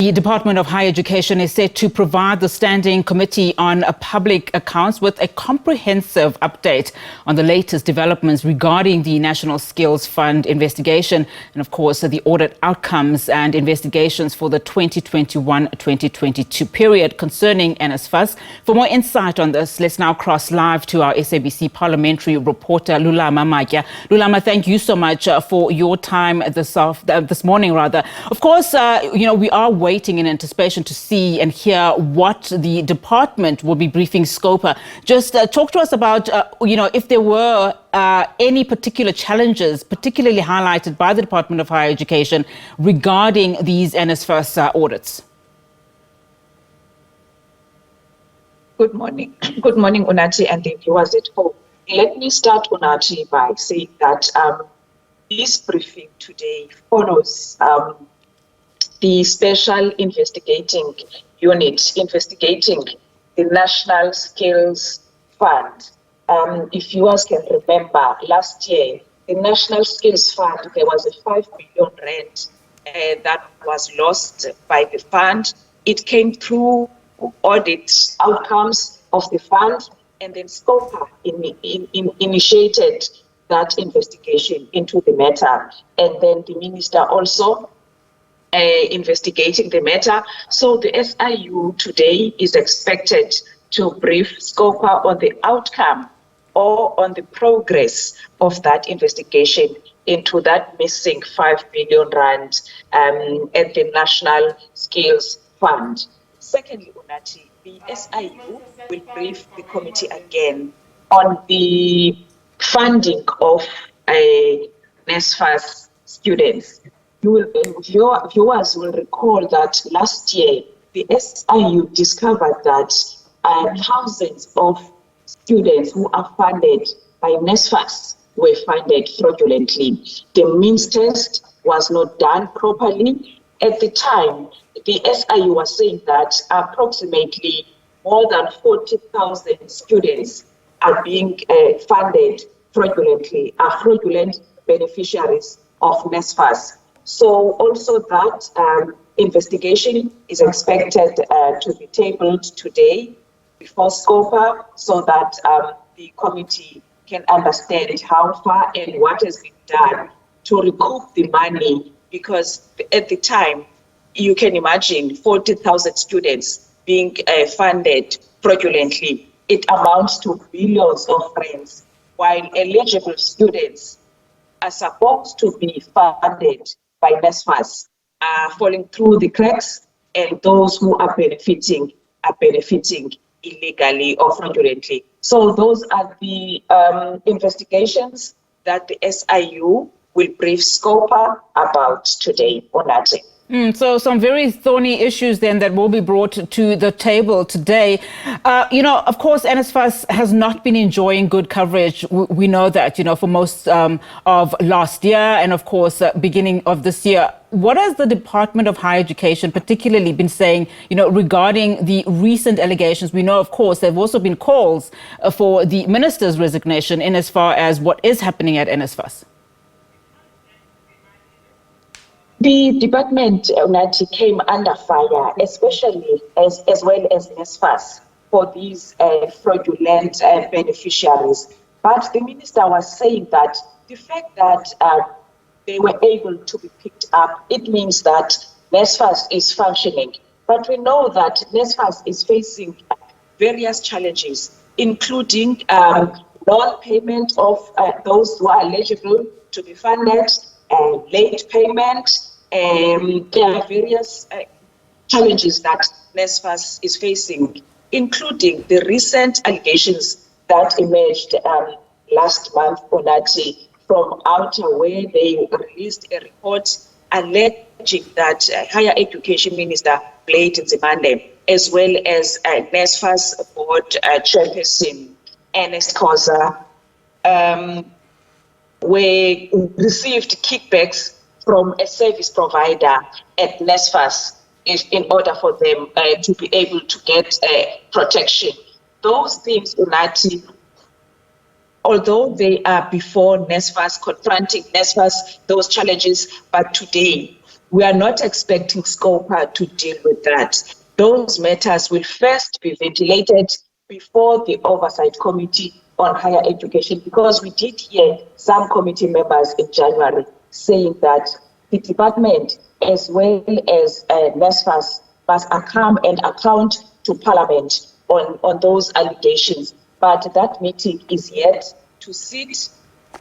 The Department of Higher Education is set to provide the Standing Committee on Public Accounts with a comprehensive update on the latest developments regarding the National Skills Fund investigation and, of course, the audit outcomes and investigations for the 2021-2022 period concerning NSFAS. For more insight on this, let's now cross live to our SABC Parliamentary reporter, Lulama Matya. Lulama, thank you so much for your time this morning. Of course, we are waiting in anticipation to see and hear what the department will be briefing SCOPA. Just talk to us about, if there were any particular challenges, particularly highlighted by the Department of Higher Education regarding these NSFAS audits. Good morning. Good morning, Unathi, and the viewers at home. Let me start, Unathi, by saying that this briefing today follows the Special Investigating Unit investigating the National Skills Fund. If viewers can remember, last year, the National Skills Fund, there was a 5 billion rand that was lost by the fund. It came through audit outcomes of the fund, and then SCOPA initiated that investigation into the matter. And then the minister also investigating the matter. So the SIU today is expected to brief SCOPA on the outcome or on the progress of that investigation into that missing 5 billion rand at the National Skills Fund. Secondly, Unathi, the SIU will brief the committee again on the funding of NSFAS students. Viewers will recall that last year, the SIU discovered that thousands of students who are funded by NSFAS were funded fraudulently. The means test was not done properly. At the time, the SIU was saying that approximately more than 40,000 students are being funded fraudulently, are fraudulent beneficiaries of NSFAS. So also that investigation is expected to be tabled today before SCOPA so that the committee can understand how far and what has been done to recoup the money, because at the time, you can imagine 40,000 students being funded fraudulently. It amounts to billions of rands, while eligible students are supposed to be funded by NSFAS are falling through the cracks, and those who are benefiting illegally or fraudulently. So those are the investigations that the SIU will brief SCOPA about today, Unathi. So some very thorny issues then that will be brought to the table today. Of course, NSFAS has not been enjoying good coverage. We know that, for most of last year and, of course, beginning of this year. What has the Department of Higher Education particularly been saying, regarding the recent allegations? We know, of course, there have also been calls for the minister's resignation in as far as what is happening at NSFAS. The department came under fire, especially as well as NSFAS, for these fraudulent beneficiaries. But the minister was saying that the fact that they were able to be picked up, it means that NSFAS is functioning. But we know that NSFAS is facing various challenges, including non-payment of those who are eligible to be funded, late payment. There are various challenges that NSFAS is facing, including the recent allegations that emerged last month, Unathi, from Outer, where they released a report alleging that Higher Education Minister Blade Nzimande, as well as NSFAS board chairperson Ernest Khoza, received kickbacks from a service provider at NSFAS in order for them to be able to get protection. Those things, Unathi, although they are before NSFAS, confronting NSFAS, those challenges, but today we are not expecting SCOPA to deal with that. Those matters will first be ventilated before the Oversight Committee on Higher Education, because we did hear some committee members in January saying that the department, as well as NSFAS, must come and account to Parliament on those allegations. But that meeting is yet to sit.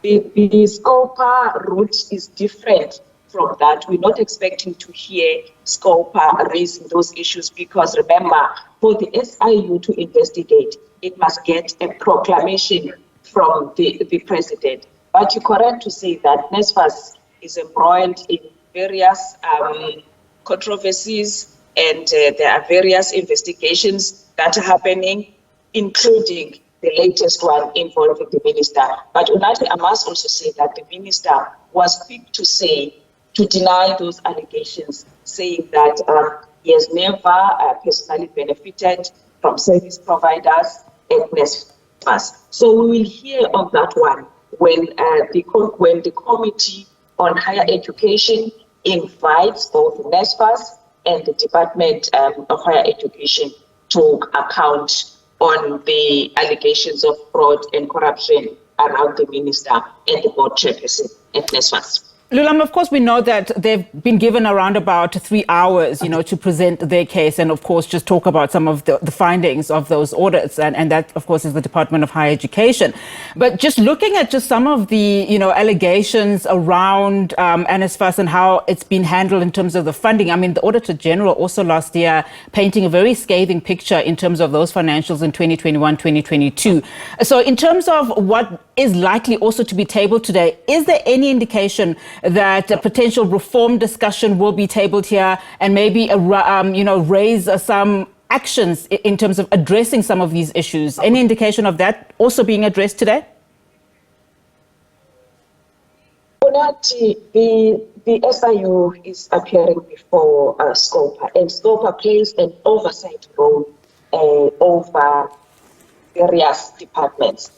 The SCOPA route is different from that. We're not expecting to hear SCOPA raising those issues, because remember, for the SIU to investigate, it must get a proclamation from the president. But you're correct to say that NSFAS is embroiled in various controversies, and there are various investigations that are happening, including the latest one involving the minister. But Unathi, I must also say that the minister was quick to deny those allegations, saying that he has never personally benefited from service providers at NSFAS. So we will hear on that one when the Committee on Higher Education invites both NSFAS and the Department of Higher Education to account on the allegations of fraud and corruption around the minister and the board chairperson at NSFAS. Lulama, of course, we know that they've been given around about 3 hours, to present their case and, of course, just talk about some of the findings of those audits. And that, of course, is the Department of Higher Education. But just looking at just some of the, allegations around NSFAS and how it's been handled in terms of the funding. I mean, the Auditor General also last year painting a very scathing picture in terms of those financials in 2021, 2022. So in terms of what is likely also to be tabled today, is there any indication that a potential reform discussion will be tabled here and maybe, raise some actions in terms of addressing some of these issues? Any indication of that also being addressed today? The SIU is appearing before SCOPA, and SCOPA plays an oversight role over various departments.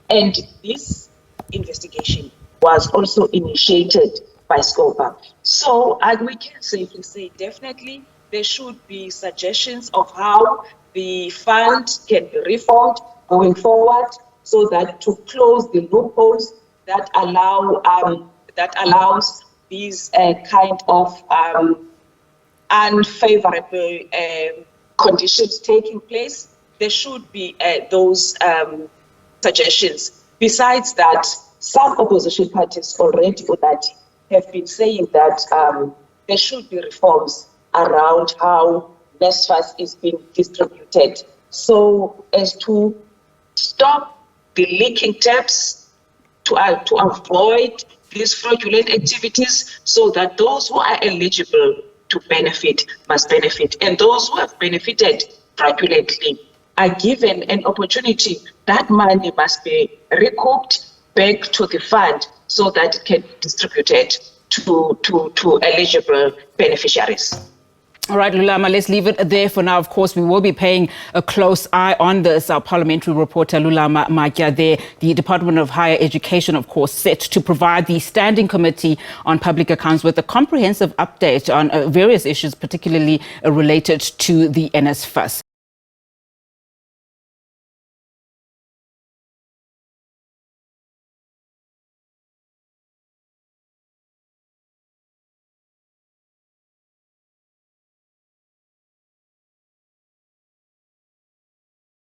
And this investigation was also initiated by SCOPA. So we can safely say definitely there should be suggestions of how the fund can be reformed going forward, so that to close the loopholes that allows these kind of unfavorable conditions taking place. There should be those suggestions. Besides that, some opposition parties already have been saying that there should be reforms around how NSFAS is being distributed, so as to stop the leaking taps, to avoid these fraudulent activities, so that those who are eligible to benefit must benefit, and those who have benefited fraudulently are given an opportunity. That money must be recouped back to the fund so that it can be distributed to eligible beneficiaries. All right, Lulama, let's leave it there for now. Of course, we will be paying a close eye on this. Our parliamentary reporter, Lulama Matya, there. The Department of Higher Education, of course, set to provide the Standing Committee on Public Accounts with a comprehensive update on various issues, particularly related to the NSFAS.